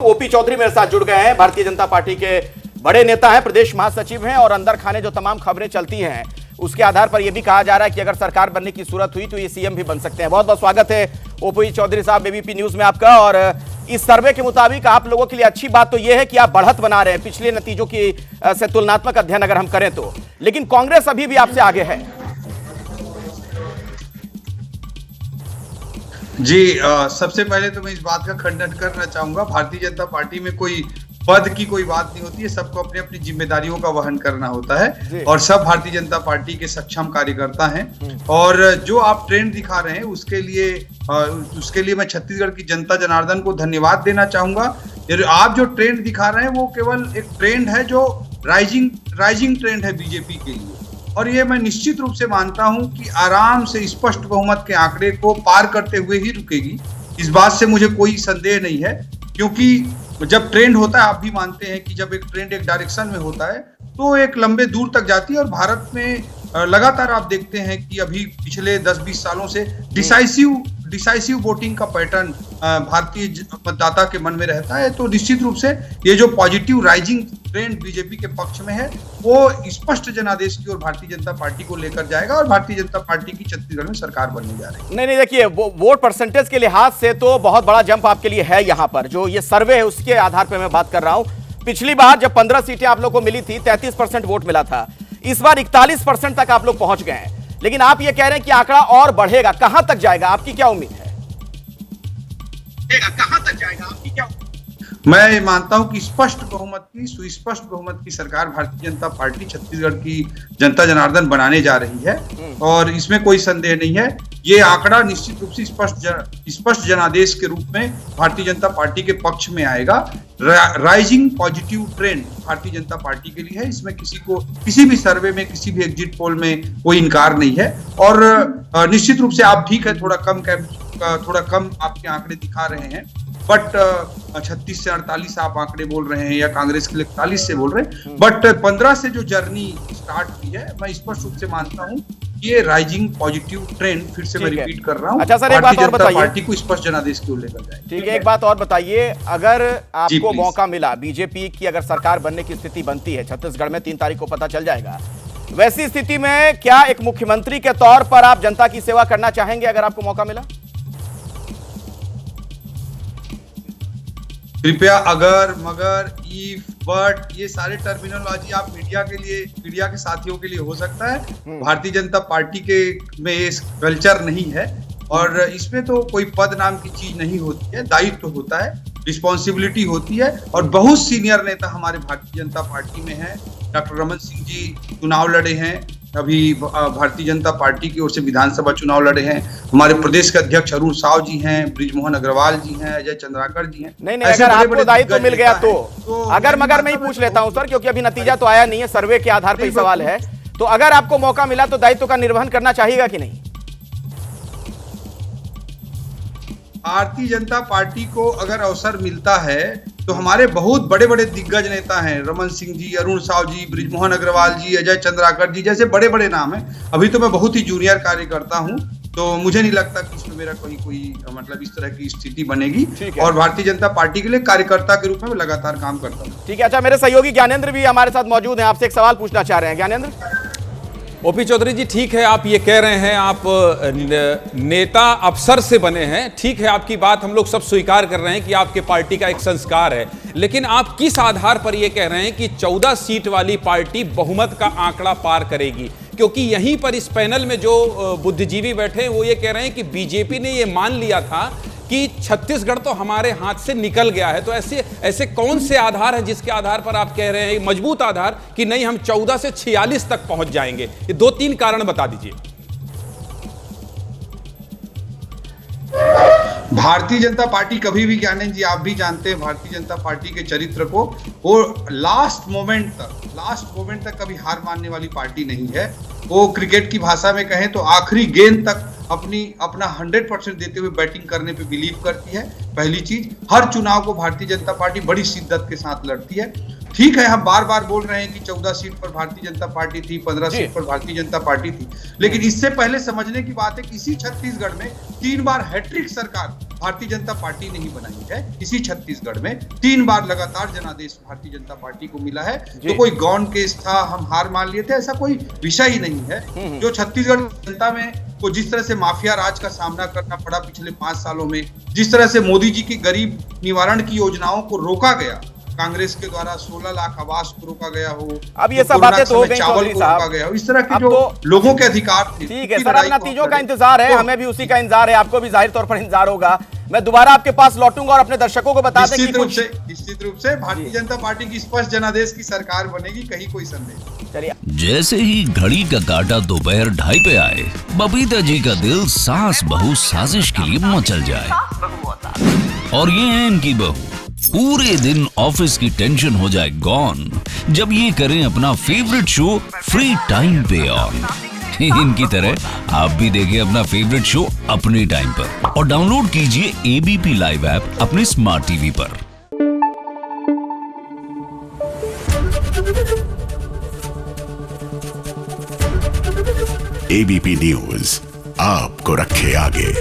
OP Chaudhary मेरे साथ जुड़ गए हैं। भारतीय जनता पार्टी के बड़े नेता हैं, प्रदेश महासचिव हैं और अंदर खाने जो तमाम खबरें चलती हैं उसके आधार पर यह भी कहा जा रहा है कि अगर सरकार बनने की सूरत हुई तो ये सीएम भी बन सकते हैं। बहुत बहुत स्वागत है ओपी चौधरी साहब एबीपी न्यूज में आपका। और इस सर्वे के मुताबिक आप लोगों के लिए अच्छी बात तो यह है कि आप बढ़त बना रहे हैं पिछले नतीजों की से तुलनात्मक अध्ययन अगर हम करें तो, लेकिन कांग्रेस अभी भी आपसे आगे है। जी सबसे पहले तो मैं इस बात का खंडन करना चाहूंगा। भारतीय जनता पार्टी में कोई पद की कोई बात नहीं होती है, सबको अपनी अपनी जिम्मेदारियों का वहन करना होता है और सब भारतीय जनता पार्टी के सक्षम कार्यकर्ता हैं। और जो आप ट्रेंड दिखा रहे हैं उसके लिए मैं छत्तीसगढ़ की जनता जनार्दन को धन्यवाद देना चाहूंगा। आप जो ट्रेंड दिखा रहे हैं वो केवल एक ट्रेंड है जो राइजिंग ट्रेंड है बीजेपी के लिए, और ये मैं निश्चित रूप से मानता हूं कि आराम से स्पष्ट बहुमत के आंकड़े को पार करते हुए ही रुकेगी। इस बात से मुझे कोई संदेह नहीं है, क्योंकि जब ट्रेंड होता है, आप भी मानते हैं कि जब एक ट्रेंड एक डायरेक्शन में होता है तो एक लंबे दूर तक जाती है। और भारत में लगातार आप देखते हैं कि अभी पिछले 10-20 सालों से डिसाइसिव वोटिंग का पैटर्न भारतीय मतदाता के मन में रहता है। तो निश्चित रूप से ये जो पॉजिटिव राइजिंग ट्रेंड बीजेपी के पक्ष में है वो स्पष्ट जनादेश की ओर भारतीय जनता पार्टी को लेकर जाएगा और भारतीय जनता पार्टी की छत्तीसगढ़ में सरकार बनने जा रही है। नहीं देखिए, वोट परसेंटेज के लिहाज से तो बहुत बड़ा जंप आपके लिए है। यहाँ पर जो ये सर्वे है उसके आधार पर मैं बात कर रहा हूं। पिछली बार जब 15 सीटें आप लोग को मिली थी 33% वोट मिला था, इस बार 41% तक आप लोग पहुंच गए हैं। लेकिन आप ये कह रहे हैं कि आंकड़ा और बढ़ेगा, कहां तक जाएगा, आपकी क्या उम्मीद है? कहां तक जाएगा, आपकी क्या? मैं मानता हूं कि सुस्पष्ट बहुमत की सरकार भारतीय जनता पार्टी छत्तीसगढ़ की जनता जनार्दन बनाने जा रही है और इसमें कोई संदेह नहीं है। ये आंकड़ा निश्चित रूप से स्पष्ट जनादेश के रूप में भारतीय जनता पार्टी के पक्ष में आएगा। Rising positive trend Bharatiya Janata party के लिए है, इसमें किसी भी सर्वे में, किसी भी एग्जिट पोल में कोई इनकार नहीं है। और निश्चित रूप से आप ठीक है, थोड़ा कम आपके आंकड़े दिखा रहे हैं, बट 36 से 48 आप आंकड़े बोल रहे हैं या कांग्रेस के लिए 41 से बोल रहे हैं, बट 15 से जो जर्नी स्टार्ट की है मैं स्पष्ट रूप से मानता हूं ये राइजिंग पॉजिटिव ट्रेंड, फिर से मैं रिपीट कर रहा हूं। अच्छा सर, एक बात और बताइए, पार्टी को स्पष्ट जनादेश क्यों लेकर जाए। ठीक है, एक बात और बताइए, अगर आपको मौका मिला, बीजेपी की अगर सरकार बनने की स्थिति बनती है छत्तीसगढ़ में, 3 तारीख को पता चल जाएगा, वैसी स्थिति में क्या एक मुख्यमंत्री के तौर पर आप जनता की सेवा करना चाहेंगे अगर आपको मौका मिला? कृपया अगर, मगर, इफ, बट ये सारे टर्मिनोलॉजी आप मीडिया के साथियों के लिए हो सकता है। भारतीय जनता पार्टी के में ये कल्चर नहीं है और इसमें तो कोई पद नाम की चीज नहीं होती है, दायित्व होता है, रिस्पॉन्सिबिलिटी होती है। और बहुत सीनियर नेता हमारे भारतीय जनता पार्टी में हैं। डॉक्टर रमन सिंह जी चुनाव लड़े हैं, अभी भारतीय जनता पार्टी की ओर से विधानसभा चुनाव लड़े हैं। हमारे प्रदेश के अध्यक्ष अरुण साव जी हैं, बृजमोहन अग्रवाल जी हैं, अजय चंद्राकर जी हैं। नहीं, अगर आपको दायित्व मिल गया तो अगर मगर मैं ही पूछ लेता हूं सर, क्योंकि अभी नतीजा तो आया नहीं है, सर्वे के आधार पर सवाल है, तो अगर आपको मौका मिला तो दायित्व का निर्वहन करना चाहिएगा कि नहीं? भारतीय जनता पार्टी को अगर अवसर मिलता है तो हमारे बहुत बड़े बड़े दिग्गज नेता हैं, रमन सिंह जी, अरुण साव जी, बृजमोहन अग्रवाल जी, अजय चंद्राकर जी जैसे बड़े बड़े नाम हैं। अभी तो मैं बहुत ही जूनियर कार्यकर्ता हूं, तो मुझे नहीं लगता कि इसमें मेरा कोई मतलब इस तरह की स्थिति बनेगी। और भारतीय जनता पार्टी के लिए कार्यकर्ता के रूप में मैं लगातार काम करता हूँ। ठीक है, अच्छा, मेरे सहयोगी ज्ञानेंद्र भी हमारे साथ मौजूद हैं, आपसे एक सवाल पूछना चाह रहे हैं। ज्ञानेंद्र। ओपी चौधरी जी, ठीक है, आप ये कह रहे हैं आप नेता अफसर से बने हैं, ठीक है, आपकी बात हम लोग सब स्वीकार कर रहे हैं कि आपके पार्टी का एक संस्कार है, लेकिन आप किस आधार पर ये कह रहे हैं कि 14 सीट वाली पार्टी बहुमत का आंकड़ा पार करेगी? क्योंकि यहीं पर इस पैनल में जो बुद्धिजीवी बैठे हैं वो ये कह रहे हैं कि बीजेपी ने ये मान लिया था कि छत्तीसगढ़ तो हमारे हाथ से निकल गया है। तो ऐसे कौन से आधार है जिसके आधार पर आप कह रहे हैं, मजबूत आधार, कि नहीं हम 14 से 46 तक पहुंच जाएंगे? ये 2-3 कारण बता दीजिए। भारतीय जनता पार्टी कभी भी, ज्ञानेंद्र जी आप भी जानते हैं भारतीय जनता पार्टी के चरित्र को, वो लास्ट मोमेंट तक कभी हार मानने वाली पार्टी नहीं है। वो क्रिकेट की भाषा में कहें तो आखिरी गेंद तक अपना 100% देते हुए बैटिंग करने पे बिलीव करती है। पहली चीज, हर चुनाव को भारतीय जनता पार्टी बड़ी शिद्दत के साथ लड़ती है। ठीक है, हम बार बार बोल रहे हैं कि 14 सीट पर भारतीय जनता पार्टी थी, 15 सीट पर भारतीय जनता पार्टी थी, लेकिन इससे पहले समझने की बात है कि इसी छत्तीसगढ़ में 3 बार हैट्रिक सरकार भारतीय जनता पार्टी ने ही बनाई है। इसी छत्तीसगढ़ में 3 बार लगातार जनादेश भारतीय जनता पार्टी को मिला है। तो कोई गौन केस था, हम हार मान लिए थे, ऐसा कोई विषय ही नहीं है। जो छत्तीसगढ़ की जनता में को जिस तरह से माफिया राज का सामना करना पड़ा पिछले 5 सालों में, जिस तरह से मोदी जी की गरीब निवारण की योजनाओं को रोका गया, कांग्रेस के द्वारा 16 लाख आवास को रोका गया हो, अब ये सब बातें तो हो गई चावल को रोका गया हो, इस तरह के जो लोगों के अधिकार थे। ठीक है सर, अब नतीजों का इंतजार है, हमें भी उसी का इंतजार है, आपको भी जाहिर तौर पर इंतजार होगा। मैं दोबारा आपके पास लौटूंगा और अपने दर्शकों को बता दें कि निश्चित रूप से भारतीय जनता पार्टी की स्पष्ट जनादेश की सरकार बनेगी, कहीं कोई संदेह। चलिए, जैसे ही घड़ी का काटा दोपहर 2:30 पे आए, बबीता जी का दिल सास बहू साजिश के लिए मचल जाए। और ये है इनकी बहू, पूरे दिन ऑफिस की टेंशन हो जाए गॉन जब ये करें अपना फेवरेट शो फ्री टाइम पे ऑन। इनकी तरह आप भी देखिए अपना फेवरेट शो अपने टाइम पर और डाउनलोड कीजिए एबीपी लाइव ऐप अपने स्मार्ट टीवी पर। एबीपी न्यूज आपको रखे आगे।